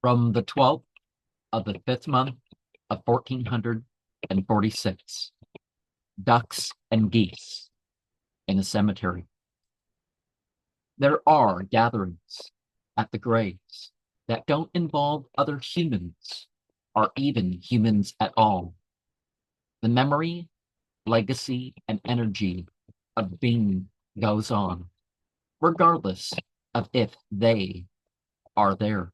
From the 12th of the 5th month of 1446, ducks and geese in a cemetery. There are gatherings at the graves that don't involve other humans or even humans at all. The memory, legacy, and energy of being goes on, regardless of if they are there.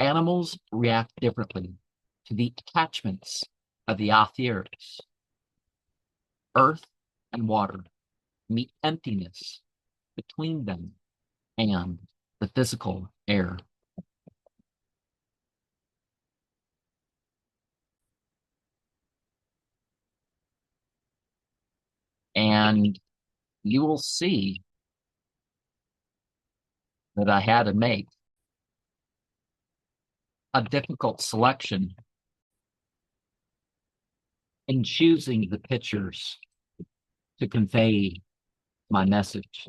Animals react differently to the attachments of the authors. Earth and water meet emptiness between them and the physical air. And you will see that I had to make a difficult selection in choosing the pictures to convey my message.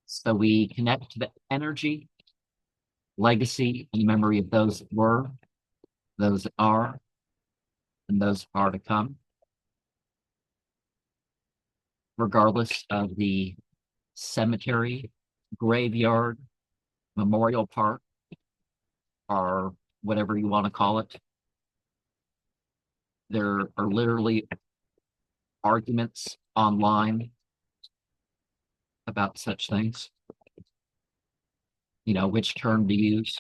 So we connect to the energy, legacy, and memory of those that were, those that are, and those are to come, regardless of the cemetery, graveyard, memorial park, or whatever you want to call it. There are literally arguments online about such things. You know, which term to use.